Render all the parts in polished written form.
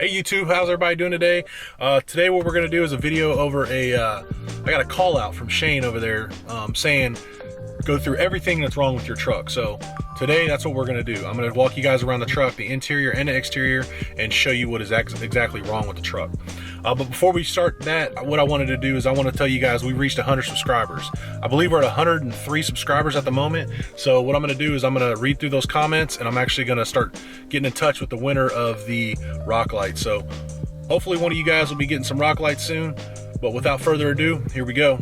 Hey YouTube, how's everybody doing today? Today what we're gonna do is a video over I got a call out from Shayne over there saying go through everything that's wrong with your truck. So today that's what we're gonna do. I'm gonna walk you guys around the truck, the interior and the exterior, and show you what is exactly wrong with the truck. But before we start that, what I wanted to do is I want to tell you guys we reached 100 subscribers. I believe we're at 103 subscribers at the moment. So what I'm gonna do is I'm gonna read through those comments and I'm actually gonna start getting in touch with the winner of the rock light. So hopefully one of you guys will be getting some rock lights soon. But without further ado, here we go.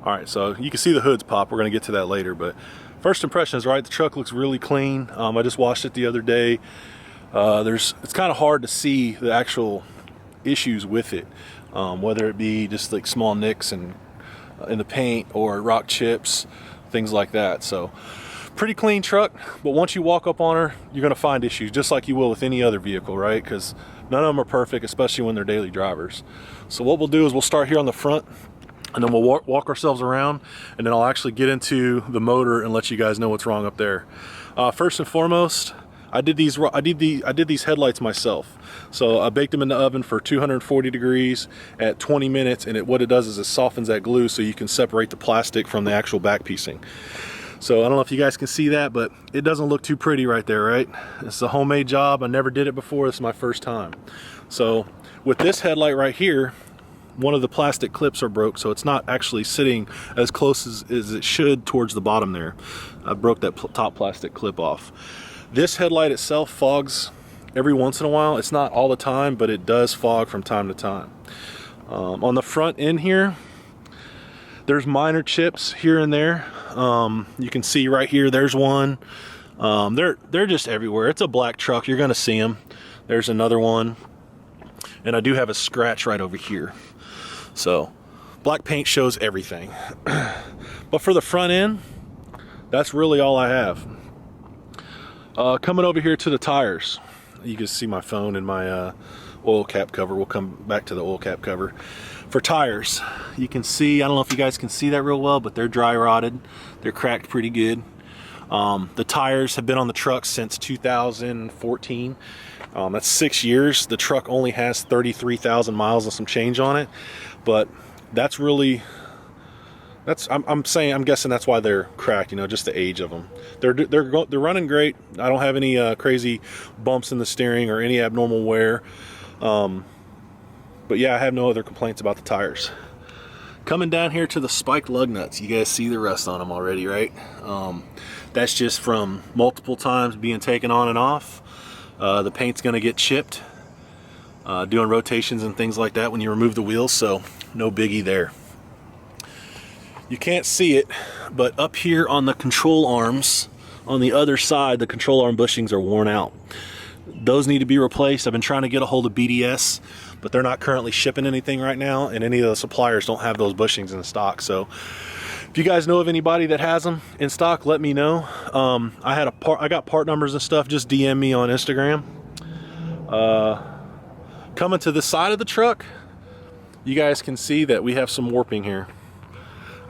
All right, so you can see the hoods pop. We're gonna get to that later, but first impressions, right? The truck looks really clean. I just washed it the other day. It's kind of hard to see the actual issues with it, whether it be just like small nicks in the paint or rock chips, things like that. So pretty clean truck, but once you walk up on her, you're gonna find issues just like you will with any other vehicle, right? Because none of them are perfect, especially when they're daily drivers. So what we'll do is we'll start here on the front, and then we'll walk ourselves around, and then I'll actually get into the motor and let you guys know what's wrong up there. First and foremost, I did these headlights myself. So I baked them in the oven for 240 degrees at 20 minutes, and what it does is it softens that glue so you can separate the plastic from the actual back piecing. So I don't know if you guys can see that, but it doesn't look too pretty right there, right? It's a homemade job. I never did it before. This is my first time. So with this headlight right here, one of the plastic clips are broke, so it's not actually sitting as close as it should towards the bottom there. I broke that top plastic clip off. This headlight itself fogs every once in a while. It's not all the time, but it does fog from time to time. On the front end here, there's minor chips here and there. You can see right here, there's one. They're just everywhere. It's a black truck, you're gonna see them. There's another one. And I do have a scratch right over here. So black paint shows everything. But for the front end, that's really all I have. Coming over here to the tires, you can see my phone and my oil cap cover. We'll come back to the oil cap cover. For tires, you can see, I don't know if you guys can see that real well, but they're dry rotted. They're cracked pretty good. The tires have been on the truck since 2014. That's 6 years. The truck only has 33,000 miles and some change on it, but that's really, I'm guessing that's why they're cracked, you know, just the age of them. They're running great. I don't have any crazy bumps in the steering or any abnormal wear. But yeah, I have no other complaints about the tires. Coming down here to the spiked lug nuts, you guys see the rust on them already, right? That's just from multiple times being taken on and off. The paint's gonna get chipped, doing rotations and things like that when you remove the wheels, so no biggie there. You can't see it, but up here on the control arms, on the other side, the control arm bushings are worn out. Those need to be replaced. I've been trying to get a hold of BDS, but they're not currently shipping anything right now, and any of the suppliers don't have those bushings in stock. So if you guys know of anybody that has them in stock, let me know. I got part numbers and stuff. Just DM me on Instagram. Coming to the side of the truck, you guys can see that we have some warping here.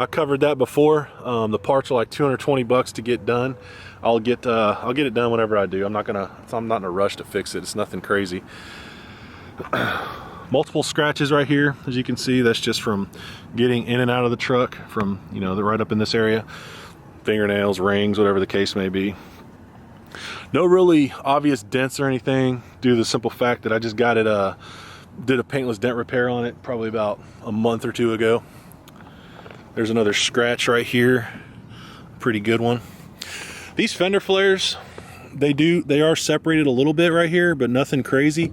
I covered that before. The parts are like 220 bucks to get done. I'll get it done whenever I do. I'm not in a rush to fix it. It's nothing crazy. Multiple scratches right here, as you can see. That's just from getting in and out of the truck from, you know, right up in this area. Fingernails, rings, whatever the case may be. No really obvious dents or anything, due to the simple fact that I just got it, did a paintless dent repair on it probably about a month or two ago. There's another scratch right here, pretty good one. These fender flares, they are separated a little bit right here, but nothing crazy.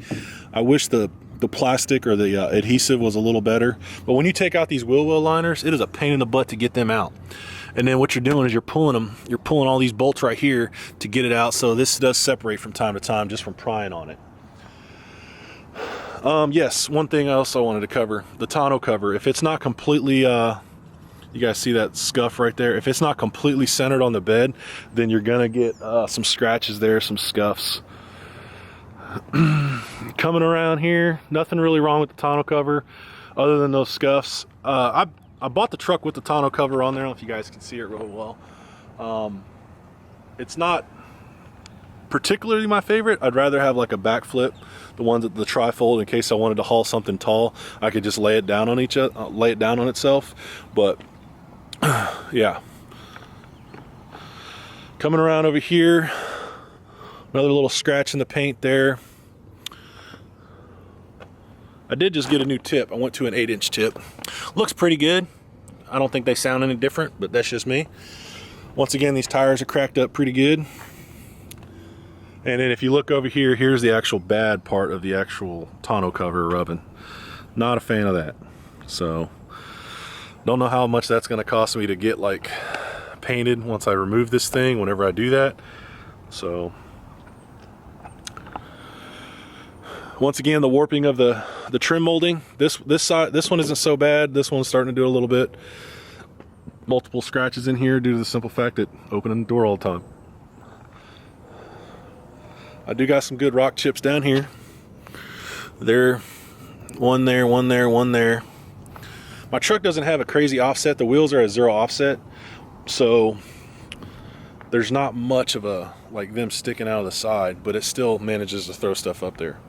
I wish the plastic or the adhesive was a little better. But when you take out these wheel well liners, it is a pain in the butt to get them out. And then what you're doing is you're pulling all these bolts right here to get it out. So this does separate from time to time just from prying on it. Yes, one thing else I wanted to cover, the tonneau cover. If it's not completely, you guys see that scuff right there? If it's not completely centered on the bed, then you're gonna get some scratches there, some scuffs. Coming around here, nothing really wrong with the tonneau cover other than those scuffs. I bought the truck with the tonneau cover on there. I don't know if you guys can see it real well. It's not particularly my favorite. I'd rather have like a backflip, the ones that the trifold, in case I wanted to haul something tall, I could just lay it down on itself. But yeah. Coming around over here, another little scratch in the paint there. I did just get a new tip. I went to an 8-inch tip. Looks pretty good. I don't think they sound any different, but that's just me. Once again, these tires are cracked up pretty good. And then if you look over here, here's the actual bad part of the actual tonneau cover rubbing. Not a fan of that. So, don't know how much that's gonna cost me to get like painted once I remove this thing, whenever I do that. So, once again, the warping of the trim molding. This one isn't so bad. This one's starting to do a little bit. Multiple scratches in here due to the simple fact that opening the door all the time. I do got some good rock chips down here. There, one there, one there, one there. My truck doesn't have a crazy offset. The wheels are at 0 offset, so there's not much of a like them sticking out of the side, but it still manages to throw stuff up there.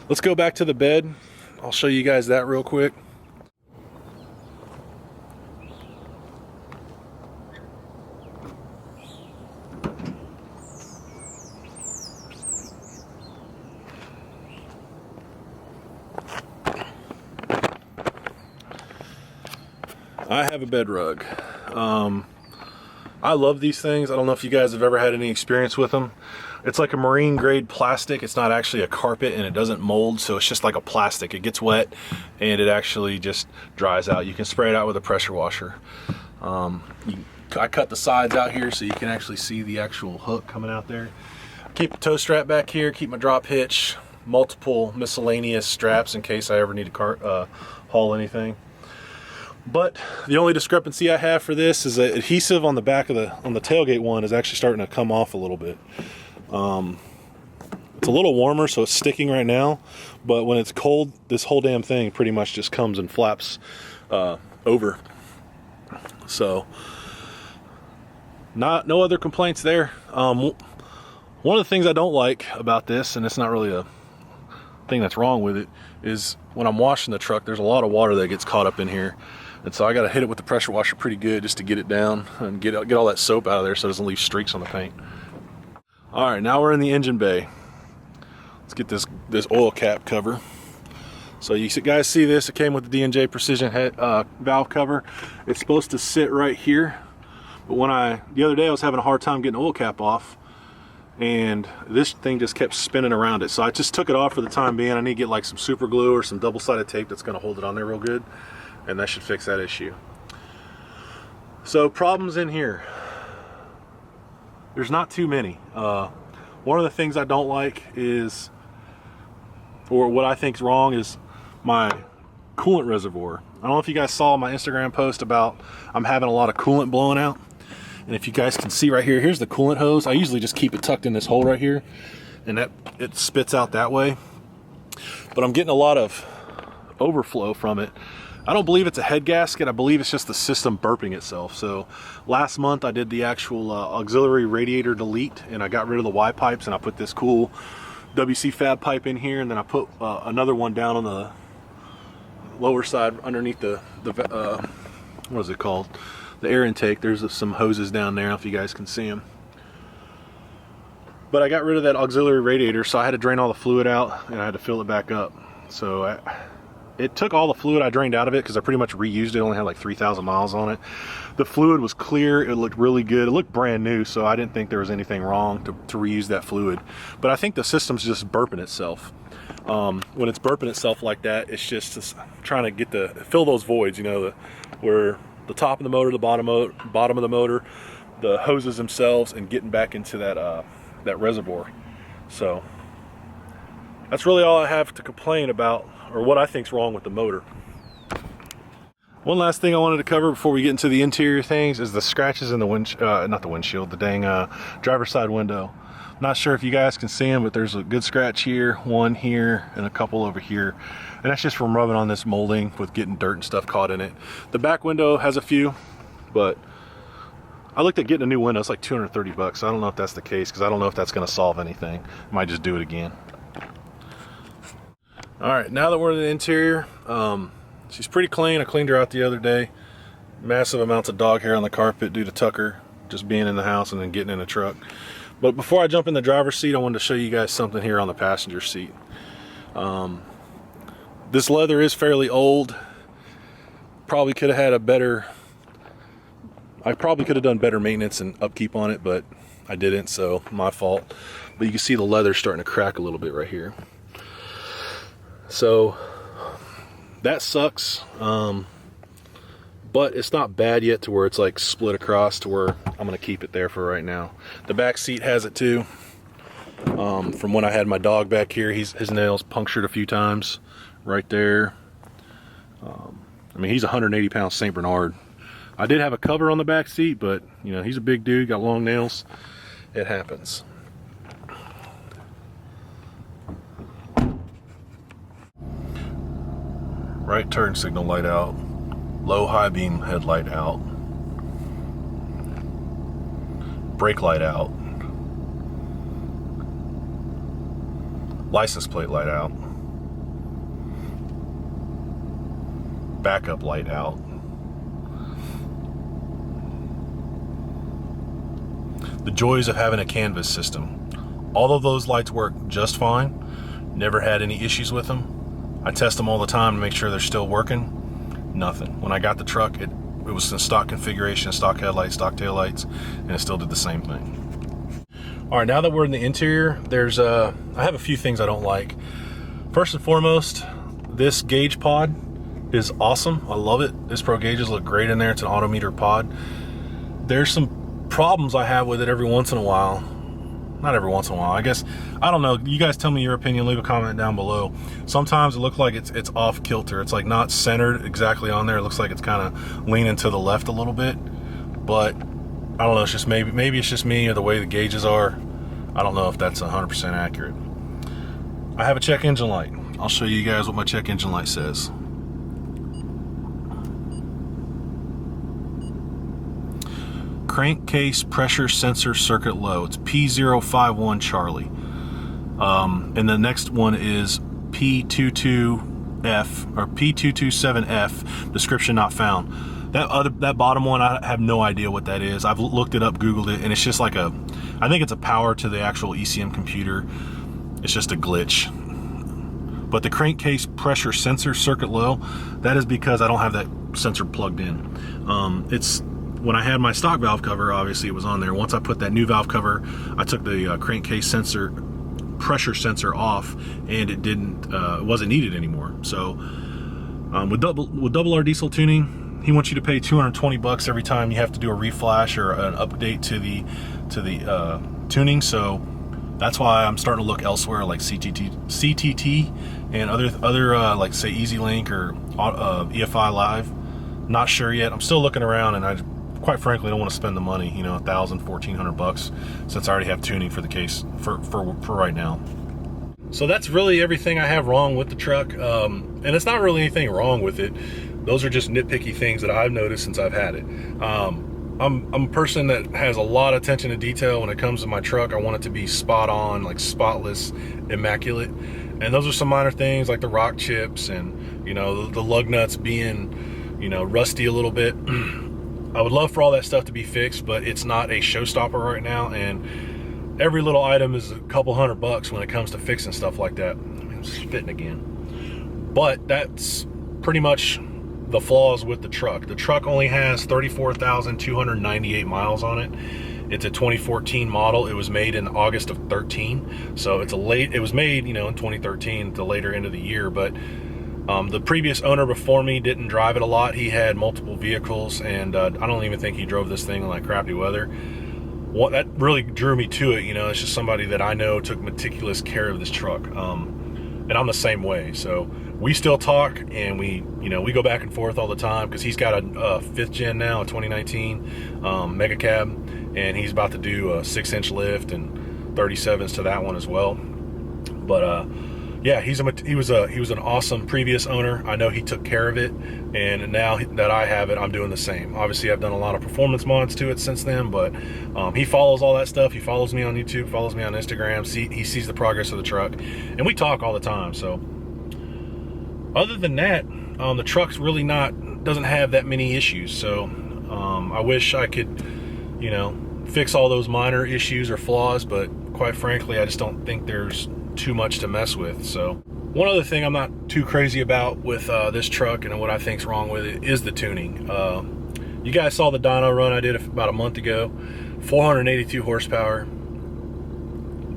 Let's go back to the bed. I'll show you guys that real quick. I have a Bedrug. I love these things. I don't know if you guys have ever had any experience with them. It's like a marine grade plastic. It's not actually a carpet and it doesn't mold, so it's just like a plastic. It gets wet and it actually just dries out. You can spray it out with a pressure washer. I cut the sides out here so you can actually see the actual hook coming out there. Keep the toe strap back here, keep my drop hitch, multiple miscellaneous straps in case I ever need to haul anything. But the only discrepancy I have for this is the adhesive on the back of on the tailgate one is actually starting to come off a little bit. It's a little warmer, so it's sticking right now, but when it's cold, this whole damn thing pretty much just comes and flaps over. So no other complaints there. One of the things I don't like about this, and it's not really a thing that's wrong with it, is when I'm washing the truck, there's a lot of water that gets caught up in here. And so I got to hit it with the pressure washer pretty good just to get it down and get all that soap out of there so it doesn't leave streaks on the paint. All right, now we're in the engine bay. Let's get this oil cap cover. So you guys see this, it came with the D&J Precision valve cover. It's supposed to sit right here. But the other day I was having a hard time getting the oil cap off, and this thing just kept spinning around it. So I just took it off for the time being. I need to get like some super glue or some double-sided tape that's gonna hold it on there real good, and that should fix that issue. So problems in here, there's not too many. One of the things I don't like is, or what I think is wrong, is my coolant reservoir. I don't know if you guys saw my Instagram post about I'm having a lot of coolant blowing out. And if you guys can see right here, here's the coolant hose. I usually just keep it tucked in this hole right here, and it spits out that way. But I'm getting a lot of overflow from it. I don't believe it's a head gasket. I believe it's just the system burping itself. So last month I did the actual auxiliary radiator delete, and I got rid of the Y pipes, and I put this cool WC fab pipe in here, and then I put another one down on the lower side underneath the what is it called? The air intake. There's some hoses down there if you guys can see them. But I got rid of that auxiliary radiator, so I had to drain all the fluid out and I had to fill it back up. So it took all the fluid I drained out of it because I pretty much reused it. It only had like 3,000 miles on it. The fluid was clear. It looked really good. It looked brand new, so I didn't think there was anything wrong to reuse that fluid. But I think the system's just burping itself. When it's burping itself like that, it's just trying to fill those voids, you know, where the top of the motor, the bottom of the motor, the hoses themselves, and getting back into that reservoir. So that's really all I have to complain about, or what I think's wrong with the motor. One last thing I wanted to cover before we get into the interior things is the scratches in the the dang driver's side window. Not sure if you guys can see them, but there's a good scratch here, one here, and a couple over here. And that's just from rubbing on this molding with getting dirt and stuff caught in it. The back window has a few, but I looked at getting a new window. It's like 230 bucks. I don't know if that's the case, because I don't know if that's going to solve anything. Might just do it again. All right, now that we're in the interior, she's pretty clean. I cleaned her out the other day. Massive amounts of dog hair on the carpet due to Tucker just being in the house and then getting in the truck. But before I jump in the driver's seat, I wanted to show you guys something here on the passenger seat. This leather is fairly old. Probably could have had a better, I probably could have done better maintenance and upkeep on it, but I didn't, so my fault. But you can see the leather starting to crack a little bit right here. So that sucks. But it's not bad yet to where it's like split across to where I'm gonna keep it there for right now. The back seat has it too. From when I had my dog back here, his nails punctured a few times right there. I mean, he's a 180 pound St. Bernard. I did have a cover on the back seat, but you know, he's a big dude, got long nails. It happens. Right turn signal light out. Low high beam headlight out. Brake light out. License plate light out. Backup light out. The joys of having a canvas system. All of those lights work just fine. Never had any issues with them. I test them all the time to make sure they're still working. Nothing. When I got the truck, it was in stock configuration, stock headlights, stock taillights, and it still did the same thing. All right, now that we're in the interior, I have a few things I don't like. First and foremost, this gauge pod is awesome. I love it. This Pro gauges look great in there. It's an autometer pod. There's some problems I have with it every once in a while. Not every once in a while, I guess. I don't know. You guys tell me your opinion. Leave a comment down below. Sometimes it looks like it's off kilter. It's like not centered exactly on there. It looks like it's kind of leaning to the left a little bit. But I don't know. It's just maybe it's just me or the way the gauges are. I don't know if that's 100% accurate. I have a check engine light. I'll show you guys what my check engine light says. Crankcase pressure sensor circuit low. It's P051 Charlie. And the next one is P22F or P227F, description not found. That bottom one, I have no idea what that is. I've looked it up, Googled it, and it's just like I think it's a power to the actual ECM computer. It's just a glitch. But the crankcase pressure sensor circuit low, that is because I don't have that sensor plugged in. When I had my stock valve cover, obviously it was on there. Once I put that new valve cover, I took the crankcase sensor, pressure sensor off, and it wasn't needed anymore. So with double R diesel tuning, he wants you to pay 220 bucks every time you have to do a reflash or an update to the tuning. So that's why I'm starting to look elsewhere, like CTT and other like say EasyLink or EFI Live. Not sure yet. I'm still looking around, and quite frankly, I don't want to spend the money, you know, $1,000, $1,400, since I already have tuning for the case for right now. So that's really everything I have wrong with the truck, and it's not really anything wrong with it. Those are just nitpicky things that I've noticed since I've had it. I'm a person that has a lot of attention to detail when it comes to my truck. I want it to be spot on, like spotless, immaculate. And those are some minor things like the rock chips and, you know, the lug nuts being, you know, rusty a little bit. I would love for all that stuff to be fixed, but it's not a showstopper right now, and every little item is a couple $100 when it comes to fixing stuff like that. I'm spitting again. But that's pretty much the flaws with the truck. The truck only has 34,298 miles on it. It's a 2014 model. It was made in August of 13, so it was made, you know, in 2013, the later end of the year, but the previous owner before me didn't drive it a lot. He had multiple vehicles, and I don't even think he drove this thing in like crappy weather. That really drew me to it, you know. It's just somebody that I know took meticulous care of this truck, and I'm the same way. So we still talk, and we go back and forth all the time, because he's got a 5th gen now, a 2019 mega cab, and he's about to do a 6-inch lift and 37s to that one as well. But yeah, he was an awesome previous owner. I know he took care of it, and now that I have it, I'm doing the same. Obviously, I've done a lot of performance mods to it since then, but he follows all that stuff. He follows me on YouTube, follows me on Instagram. He sees the progress of the truck, and we talk all the time. So other than that, the truck's really doesn't have that many issues. So I wish I could, you know, fix all those minor issues or flaws, but quite frankly, I just don't think there's too much to mess with. So one other thing I'm not too crazy about with this truck and what I think's wrong with it is the tuning. You guys saw the dyno run I did about a month ago, 482 horsepower.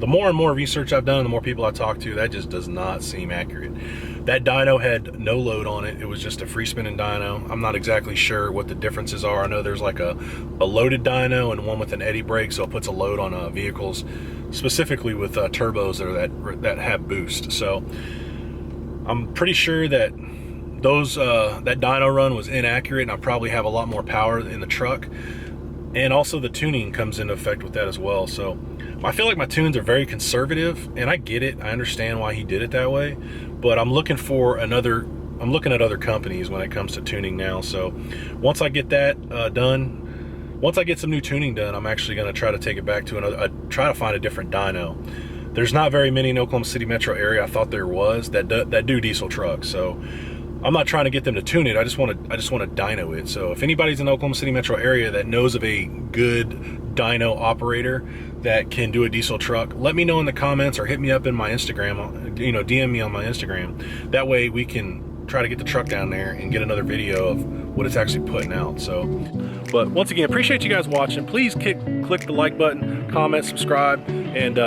The more and more research I've done, the more people I talk to, that just does not seem accurate. That dyno had no load on it. It was just a free spinning dyno. I'm not exactly sure what the differences are. I know there's like a loaded dyno and one with an eddy brake, so it puts a load on vehicles, specifically with turbos that have boost. So I'm pretty sure that that dyno run was inaccurate, and I probably have a lot more power in the truck. And also the tuning comes into effect with that as well. So I feel like my tunes are very conservative, and I get it. I understand why he did it that way, but I'm looking at other companies when it comes to tuning now. So once I get that done, once I get some new tuning done, I'm actually going to try to take it back to try to find a different dyno. There's not very many in Oklahoma City metro area. I thought there was that do diesel trucks. So I'm not trying to get them to tune it. I just want to dyno it. So if anybody's in the Oklahoma City metro area that knows of a good dyno operator that can do a diesel truck, let me know in the comments or hit me up in my Instagram, you know, DM me on my Instagram. That way we can try to get the truck down there and get another video of what it's actually putting out. So, but once again, appreciate you guys watching. Please click the like button, comment, subscribe, and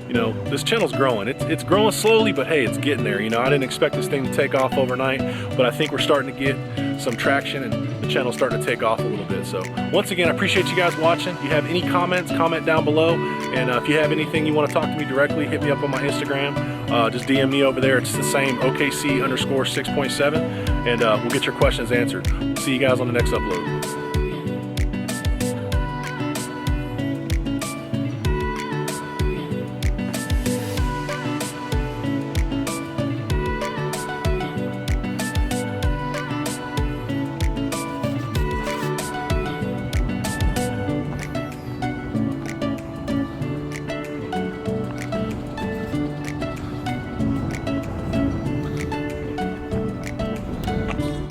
you know, this channel's growing. It's growing slowly, but hey, it's getting there. You know, I didn't expect this thing to take off overnight, but I think we're starting to get some traction, and the channel's starting to take off a little bit. So once again, I appreciate you guys watching. If you have any comments, comment down below. And if you have anything you want to talk to me directly, hit me up on my Instagram. Just DM me over there. It's the same, OKC_6.7, and we'll get your questions answered. See you guys on the next upload.